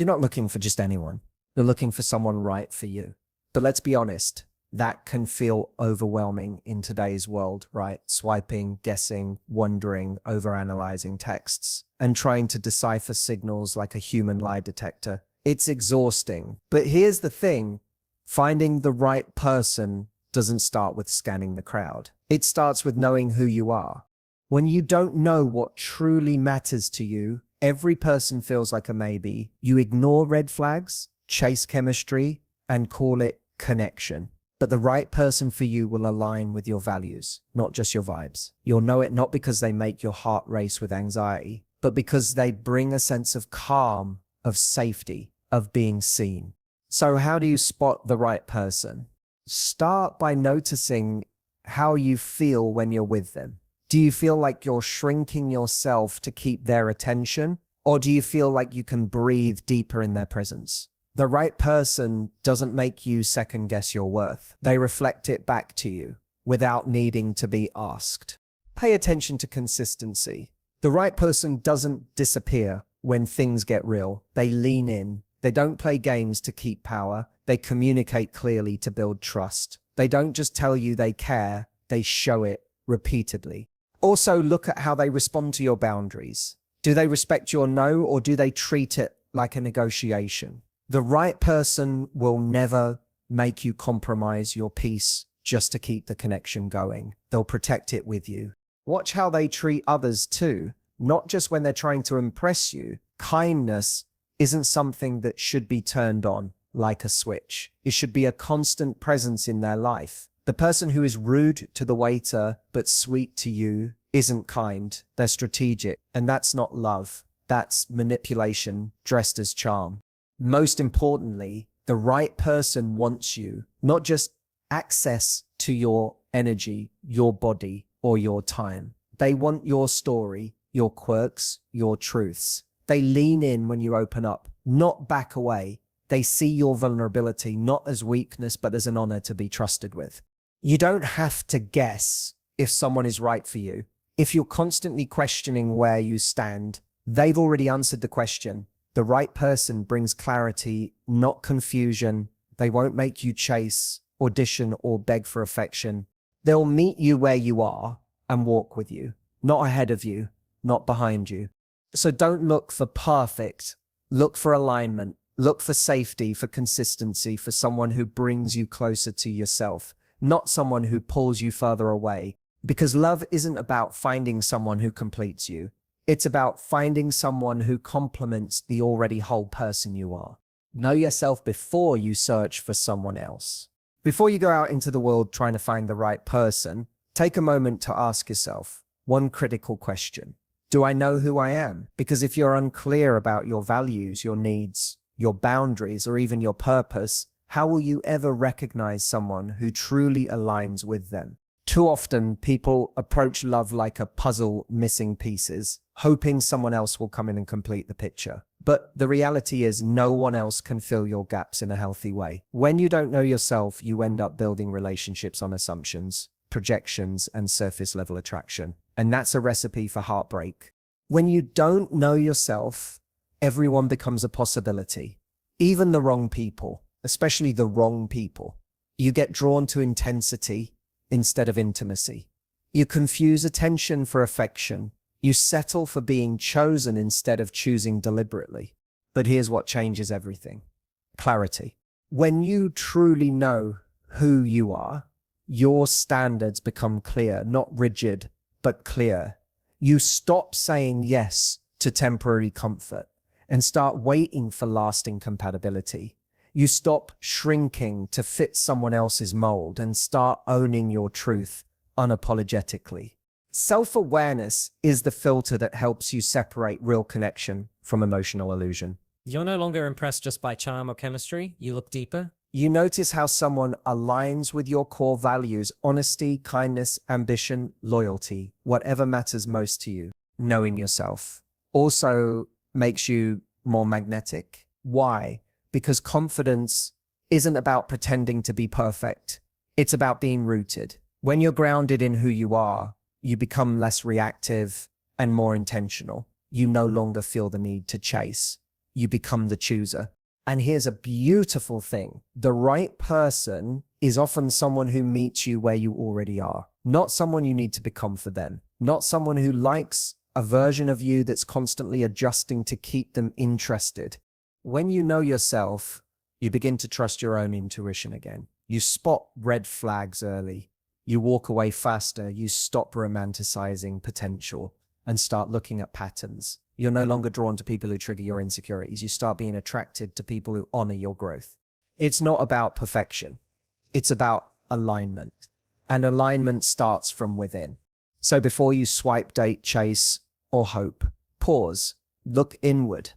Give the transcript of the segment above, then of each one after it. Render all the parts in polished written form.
You're not looking for just anyone. You're looking for someone right for you. But let's be honest, that can feel overwhelming in today's world, right? Swiping, guessing, wondering, overanalyzing texts, and trying to decipher signals like a human lie detector. It's exhausting. But here's the thing, finding the right person doesn't start with scanning the crowd. It starts with knowing who you are. When you don't know what truly matters to you, every person feels like a maybe. You ignore red flags, chase chemistry, and call it connection. But the right person for you will align with your values, not just your vibes. You'll know it not because they make your heart race with anxiety, but because they bring a sense of calm, of safety, of being seen. So how do you spot the right person? Start by noticing how you feel when you're with them. Do you feel like you're shrinking yourself to keep their attention? Or do you feel like you can breathe deeper in their presence? The right person doesn't make you second guess your worth. They reflect it back to you without needing to be asked. Pay attention to consistency. The right person doesn't disappear when things get real. They lean in. They don't play games to keep power. They communicate clearly to build trust. They don't just tell you they care, they show it repeatedly. Also, look at how they respond to your boundaries. Do they respect your no, or do they treat it like a negotiation? The right person will never make you compromise your peace just to keep the connection going. They'll protect it with you. Watch how they treat others too, not just when they're trying to impress you. Kindness isn't something that should be turned on like a switch. It should be a constant presence in their life. The person who is rude to the waiter but sweet to you isn't kind. They're strategic, and that's not love. That's manipulation dressed as charm. Most importantly, the right person wants you, not just access to your energy, your body, or your time. They want your story, your quirks, your truths. They lean in when you open up, not back away. They see your vulnerability not as weakness, but as an honor to be trusted with. You don't have to guess if someone is right for you. If you're constantly questioning where you stand, they've already answered the question. The right person brings clarity, not confusion. They won't make you chase, audition, or beg for affection. They'll meet you where you are and walk with you, not ahead of you, not behind you. So don't look for perfect. Look for alignment. Look for safety, for consistency, for someone who brings you closer to yourself, not someone who pulls you further away. Because love isn't about finding someone who completes you. It's about finding someone who complements the already whole person you are. Know yourself before you search for someone else. Before you go out into the world trying to find the right person, take a moment to ask yourself one critical question. Do I know who I am? Because if you're unclear about your values, your needs, your boundaries, or even your purpose, how will you ever recognize someone who truly aligns with them? Too often, people approach love like a puzzle missing pieces, hoping someone else will come in and complete the picture. But the reality is no one else can fill your gaps in a healthy way. When you don't know yourself, you end up building relationships on assumptions, projections, and surface level attraction. And that's a recipe for heartbreak. When you don't know yourself, everyone becomes a possibility. Even the wrong people, especially the wrong people. You get drawn to intensity instead of intimacy. You confuse attention for affection. You settle for being chosen instead of choosing deliberately. But here's what changes everything. Clarity. When you truly know who you are, your standards become clear, not rigid, but clear. You stop saying yes to temporary comfort and start waiting for lasting compatibility. You stop shrinking to fit someone else's mold and start owning your truth unapologetically. Self-awareness is the filter that helps you separate real connection from emotional illusion. You're no longer impressed just by charm or chemistry. You look deeper. You notice how someone aligns with your core values: honesty, kindness, ambition, loyalty, whatever matters most to you. Knowing yourself also makes you more magnetic. Why? Because confidence isn't about pretending to be perfect. It's about being rooted. When you're grounded in who you are, you become less reactive and more intentional. You no longer feel the need to chase. you become the chooser. And here's a beautiful thing. The right person is often someone who meets you where you already are, not someone you need to become for them, not someone who likes a version of you that's constantly adjusting to keep them interested. When you know yourself, you begin to trust your own intuition again. You spot red flags early. You walk away faster. You stop romanticizing potential and start looking at patterns. You're no longer drawn to people who trigger your insecurities. You start being attracted to people who honor your growth. It's not about perfection. It's about alignment. And alignment starts from within. So before you swipe, date, chase, or hope, pause, look inward,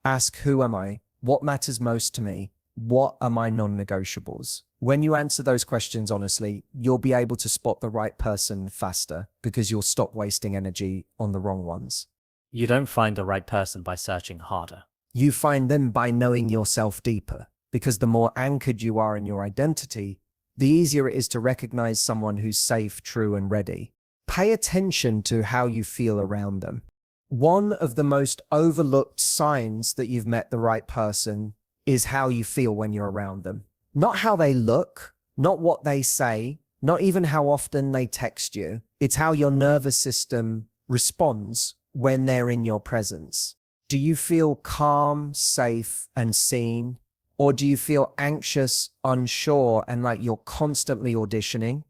ask, who am I? What matters most to me? What are my non-negotiables? When you answer those questions honestly, you'll be able to spot the right person faster because you'll stop wasting energy on the wrong ones. You don't find the right person by searching harder. You find them by knowing yourself deeper, because the more anchored you are in your identity, the easier it is to recognize someone who's safe, true, and ready. Pay attention to how you feel around them. One of the most overlooked signs that you've met the right person is how you feel when you're around them. Not how they look, not what they say, not even how often they text you. It's how your nervous system responds when they're in your presence. Do you feel calm, safe, and seen? Or do you feel anxious, unsure, and like you're constantly auditioning?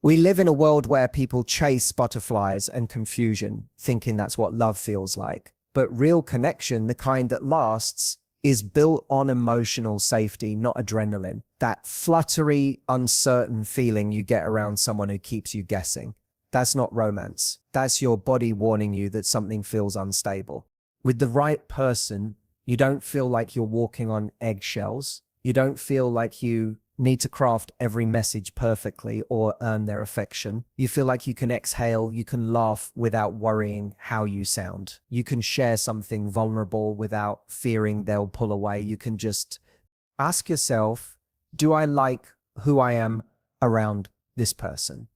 We live in a world where people chase butterflies and confusion, thinking that's what love feels like. But real connection, the kind that lasts, is built on emotional safety, not adrenaline. That fluttery, uncertain feeling you get around someone who keeps you guessing. That's not romance. That's your body warning you that something feels unstable. With the right person, you don't feel like you're walking on eggshells. You don't feel like you need to craft every message perfectly or earn their affection. You feel like you can exhale, you can laugh without worrying how you sound. You can share something vulnerable without fearing they'll pull away. You can just ask yourself, do I like who I am around this person?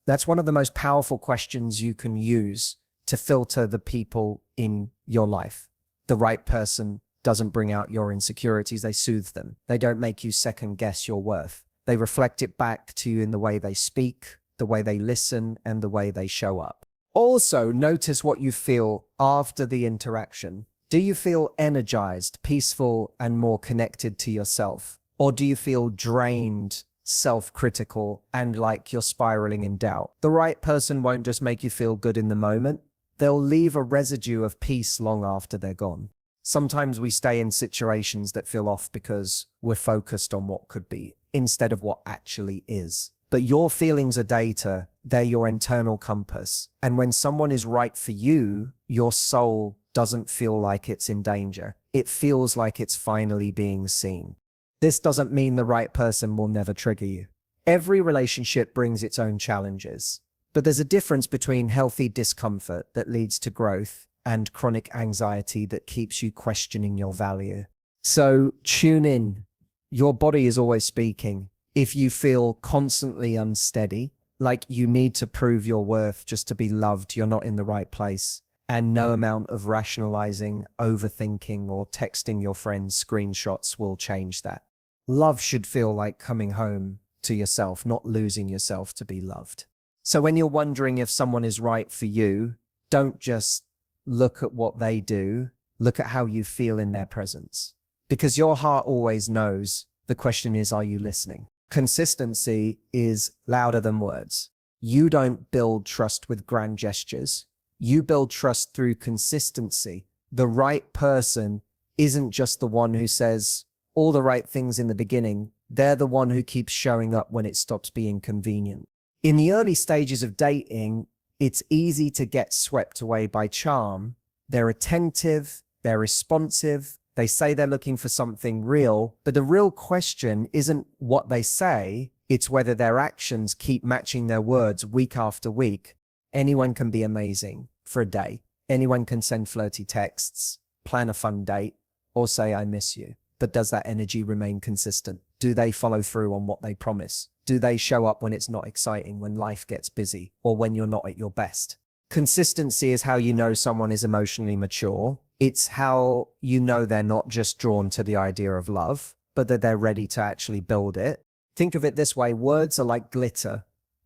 That's one of the most powerful questions you can use to filter the people in your life. The right person doesn't bring out your insecurities, they soothe them. They don't make you second guess your worth. They reflect it back to you in the way they speak, the way they listen, and the way they show up. Also, notice what you feel after the interaction. Do you feel energized, peaceful, and more connected to yourself? Or do you feel drained, self-critical, and like you're spiraling in doubt? The right person won't just make you feel good in the moment. They'll leave a residue of peace long after they're gone. Sometimes we stay in situations that feel off because we're focused on what could be instead of what actually is. But your feelings are data, they're your internal compass. And when someone is right for you, your soul doesn't feel like it's in danger. It feels like it's finally being seen. This doesn't mean the right person will never trigger you. Every relationship brings its own challenges. But there's a difference between healthy discomfort that leads to growth and chronic anxiety that keeps you questioning your value. So tune in. Your body is always speaking. If you feel constantly unsteady, like you need to prove your worth just to be loved, you're not in the right place. And no amount of rationalizing, overthinking, or texting your friends screenshots will change that. Love should feel like coming home to yourself, not losing yourself to be loved. So when you're wondering if someone is right for you, don't just look at what they do, look at how you feel in their presence. Because your heart always knows. The question is, are you listening? Consistency is louder than words. You don't build trust with grand gestures. You build trust through consistency. The right person isn't just the one who says all the right things in the beginning. They're the one who keeps showing up when it stops being convenient. In the early stages of dating, it's easy to get swept away by charm. They're attentive, they're responsive, they say they're looking for something real, but the real question isn't what they say, it's whether their actions keep matching their words week after week. Anyone can be amazing for a day. Anyone can send flirty texts, plan a fun date, or say, I miss you. But does that energy remain consistent? Do they follow through on what they promise? Do they show up when it's not exciting, when life gets busy, or when you're not at your best? Consistency is how you know someone is emotionally mature. It's how you know they're not just drawn to the idea of love, but that they're ready to actually build it. Think of it this way. Words are like glitter.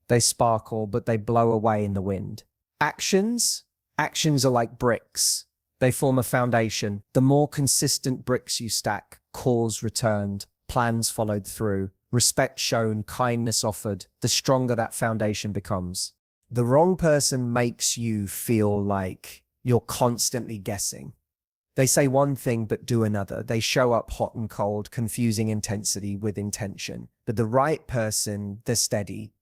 They sparkle, but they blow away in the wind. Actions are like bricks. They form a foundation. The more consistent bricks you stack, calls returned, plans followed through, respect shown, kindness offered, the stronger that foundation becomes. The wrong person makes you feel like you're constantly guessing. They say one thing but do another. They show up hot and cold, confusing intensity with intention. But the right person, they're steady.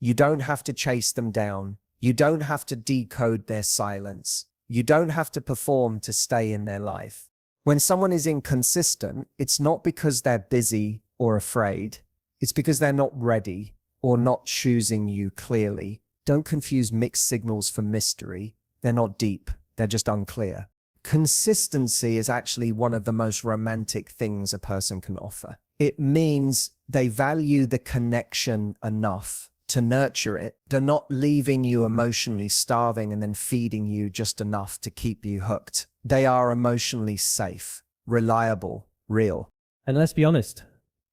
You don't have to chase them down. You don't have to decode their silence. You don't have to perform to stay in their life. When someone is inconsistent, it's not because they're busy or afraid. It's because they're not ready or not choosing you clearly. Don't confuse mixed signals for mystery. They're not deep. They're just unclear. Consistency is actually one of the most romantic things a person can offer. It means they value the connection enough to nurture it. They're not leaving you emotionally starving and then feeding you just enough to keep you hooked. They are emotionally safe, reliable, real. And let's be honest,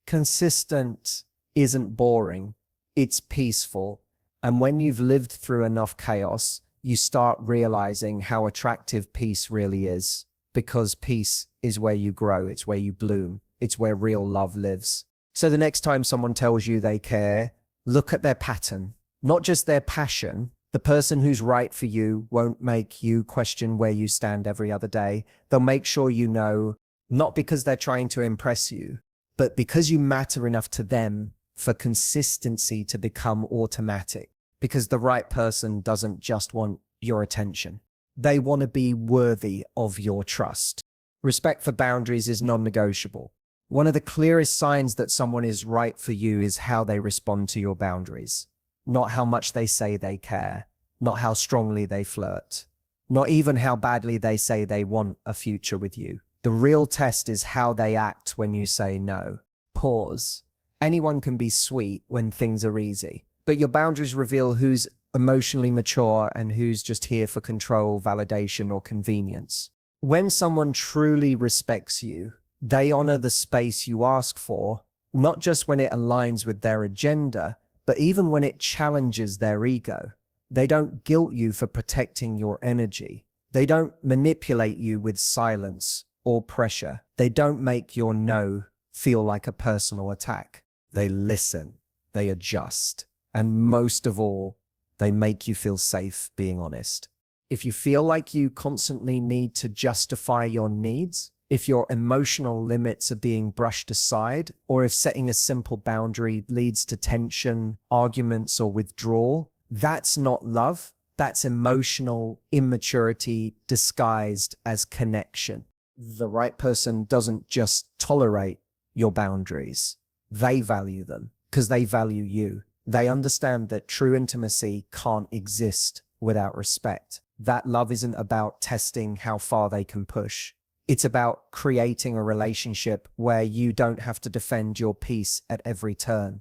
Consistent isn't boring, it's peaceful. And when you've lived through enough chaos, you start realizing how attractive peace really is. Because peace is where you grow, it's where you bloom, it's where real love lives. So the next time someone tells you they care, look at their pattern, not just their passion. The person who's right for you won't make you question where you stand every other day. They'll make sure you know, not because they're trying to impress you, but because you matter enough to them for consistency to become automatic. Because the right person doesn't just want your attention. They want to be worthy of your trust. Respect for boundaries is non-negotiable. One of the clearest signs that someone is right for you is how they respond to your boundaries. Not how much they say they care, not how strongly they flirt, not even how badly they say they want a future with you. The real test is how they act when you say no. Pause. Anyone can be sweet when things are easy, but your boundaries reveal who's emotionally mature and who's just here for control, validation, or convenience. When someone truly respects you, they honor the space you ask for, not just when it aligns with their agenda, but even when it challenges their ego. They don't guilt you for protecting your energy. They don't manipulate you with silence or pressure. They don't make your no feel like a personal attack. They listen, they adjust, and most of all, they make you feel safe being honest. If you feel like you constantly need to justify your needs, if your emotional limits are being brushed aside, or if setting a simple boundary leads to tension, arguments, or withdrawal, that's not love. That's emotional immaturity disguised as connection. The right person doesn't just tolerate your boundaries. They value them because they value you. They understand that true intimacy can't exist without respect. That love isn't about testing how far they can push. It's about creating a relationship where you don't have to defend your peace at every turn.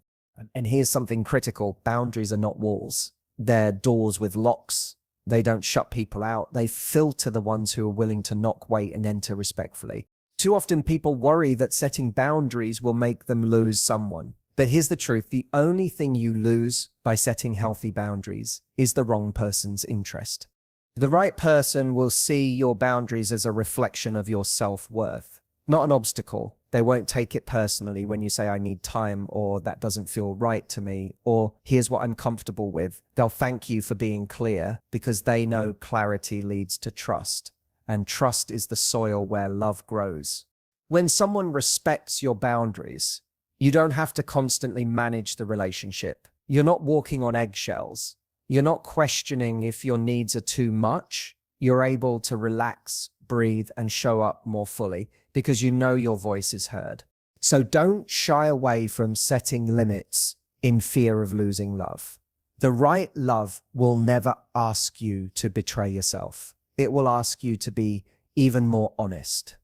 And here's something critical. Boundaries are not walls. They're doors with locks. They don't shut people out. They filter the ones who are willing to knock, wait, and enter respectfully. Too often people worry that setting boundaries will make them lose someone. But here's the truth. The only thing you lose by setting healthy boundaries is the wrong person's interest. The right person will see your boundaries as a reflection of your self-worth, not an obstacle. They won't take it personally when you say, I need time, or that doesn't feel right to me, or here's what I'm comfortable with. They'll thank you for being clear because they know clarity leads to trust, and trust is the soil where love grows. When someone respects your boundaries, you don't have to constantly manage the relationship. You're not walking on eggshells. You're not questioning if your needs are too much. You're able to relax, breathe, and show up more fully because you know your voice is heard. So don't shy away from setting limits in fear of losing love. The right love will never ask you to betray yourself. It will ask you to be even more honest.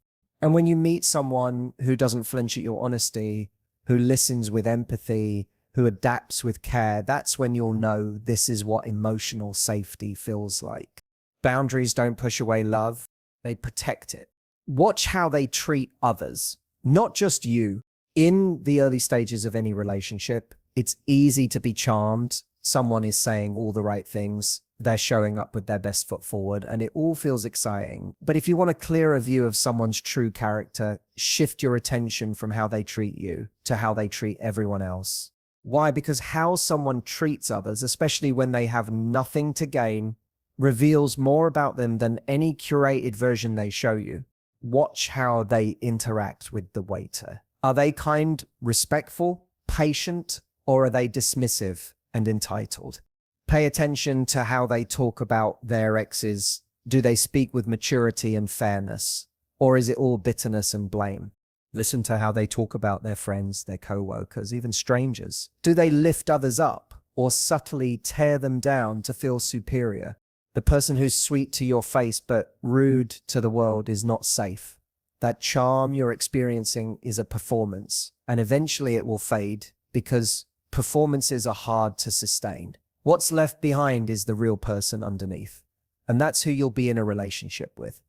And when you meet someone who doesn't flinch at your honesty, who listens with empathy, who adapts with care, that's when you'll know this is what emotional safety feels like. Boundaries don't push away love. they protect it. Watch how they treat others, not just you. In the early stages of any relationship, it's easy to be charmed. Someone is saying all the right things. They're showing up with their best foot forward, and it all feels exciting. But if you want a clearer view of someone's true character, shift your attention from how they treat you to how they treat everyone else. Why? Because how someone treats others, especially when they have nothing to gain, reveals more about them than any curated version they show you. Watch how they interact with the waiter. Are they kind, respectful, patient, or are they dismissive and entitled? Pay attention to how they talk about their exes. Do they speak with maturity and fairness? Or is it all bitterness and blame? Listen to how they talk about their friends, their co-workers, even strangers. Do they lift others up or subtly tear them down to feel superior? The person who's sweet to your face but rude to the world is not safe. That charm you're experiencing is a performance, and eventually it will fade because performances are hard to sustain. What's left behind is the real person underneath, and that's who you'll be in a relationship with.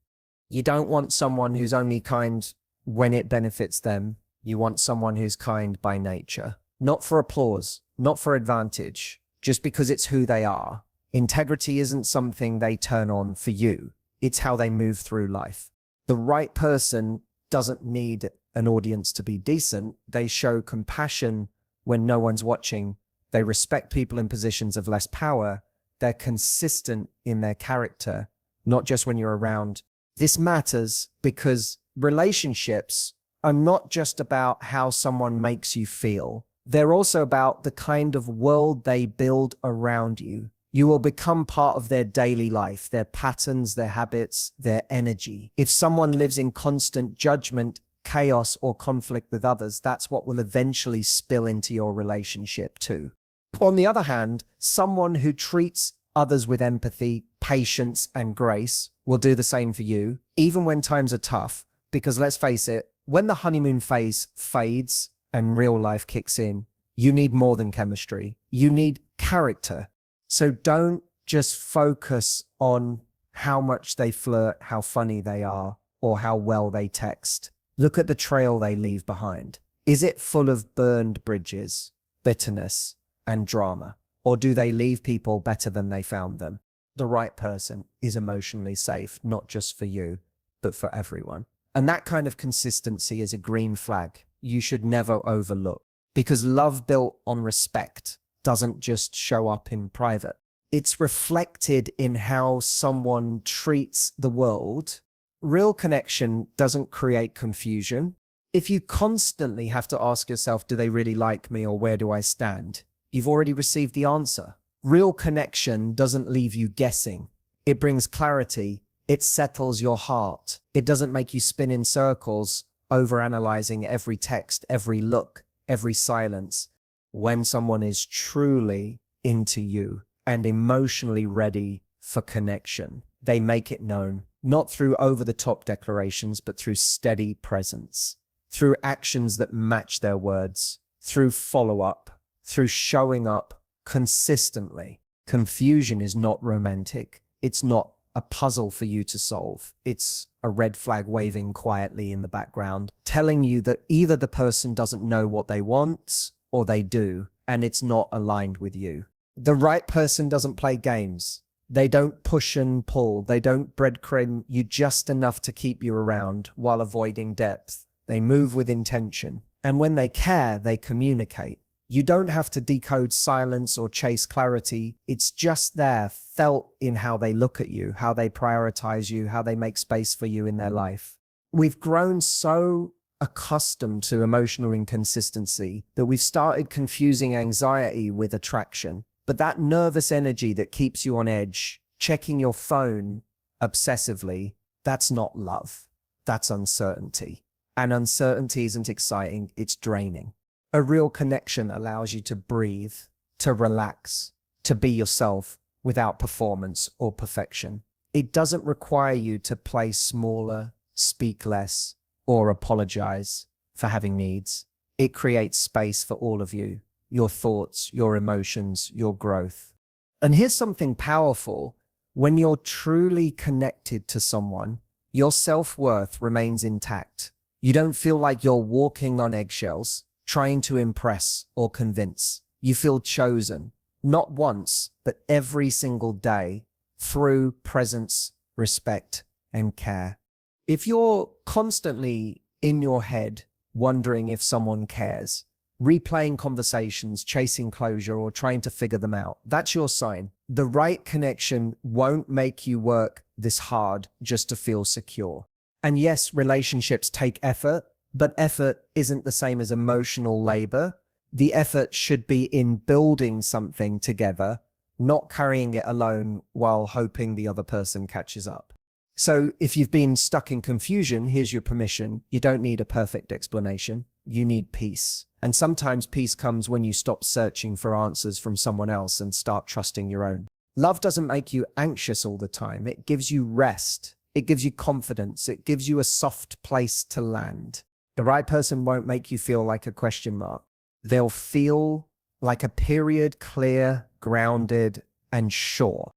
You don't want someone who's only kind when it benefits them. You want someone who's kind by nature, not for applause, not for advantage, just because it's who they are. Integrity isn't something they turn on for you. It's how they move through life. The right person doesn't need an audience to be decent. They show compassion when no one's watching. They respect people in positions of less power. They're consistent in their character, not just when you're around. This matters because relationships are not just about how someone makes you feel. They're also about the kind of world they build around you. You will become part of their daily life, their patterns, their habits, their energy. If someone lives in constant judgment, chaos, or conflict with others, that's what will eventually spill into your relationship too. On the other hand, someone who treats others with empathy, patience, and grace will do the same for you, even when times are tough. Because let's face it, when the honeymoon phase fades and real life kicks in, you need more than chemistry. You need character. So don't just focus on how much they flirt, how funny they are, or how well they text. Look at the trail they leave behind. Is it full of burned bridges, bitterness, and drama? Or do they leave people better than they found them? The right person is emotionally safe, not just for you, but for everyone. And that kind of consistency is a green flag you should never overlook, because love built on respect doesn't just show up in private. It's reflected in how someone treats the world. Real connection doesn't create confusion. If you constantly have to ask yourself, do they really like me or where do I stand? You've already received the answer. Real connection doesn't leave you guessing. It brings clarity. It settles your heart. It doesn't make you spin in circles, overanalyzing every text, every look, every silence. When someone is truly into you and emotionally ready for connection, they make it known, not through over-the-top declarations, but through steady presence, through actions that match their words, through follow-up, through showing up consistently. Confusion is not romantic. It's not a puzzle for you to solve. It's a red flag waving quietly in the background, telling you that either the person doesn't know what they want or they do, and it's not aligned with you. The right person doesn't play games. They don't push and pull. They don't breadcrumb you just enough to keep you around while avoiding depth. They move with intention. And when they care, they communicate. You don't have to decode silence or chase clarity. It's just there, felt in how they look at you, how they prioritize you, how they make space for you in their life. We've grown so accustomed to emotional inconsistency that we've started confusing anxiety with attraction. But that nervous energy that keeps you on edge, checking your phone obsessively, that's not love. That's uncertainty. And uncertainty isn't exciting, it's draining. A real connection allows you to breathe, to relax, to be yourself without performance or perfection. It doesn't require you to play smaller, speak less, or apologize for having needs. It creates space for all of you, your thoughts, your emotions, your growth. And here's something powerful. When you're truly connected to someone, your self-worth remains intact. You don't feel like you're walking on eggshells, trying to impress or convince. You feel chosen, not once, but every single day, through presence, respect, and care. If you're constantly in your head wondering if someone cares, replaying conversations, chasing closure, or trying to figure them out, that's your sign. The right connection won't make you work this hard just to feel secure. And yes, relationships take effort, but effort isn't the same as emotional labor. The effort should be in building something together, not carrying it alone while hoping the other person catches up. So if you've been stuck in confusion, here's your permission. You don't need a perfect explanation. You need peace. And sometimes peace comes when you stop searching for answers from someone else and start trusting your own. Love doesn't make you anxious all the time. It gives you rest. It gives you confidence. It gives you a soft place to land. The right person won't make you feel like a question mark. They'll feel like a period, clear, grounded, and sure.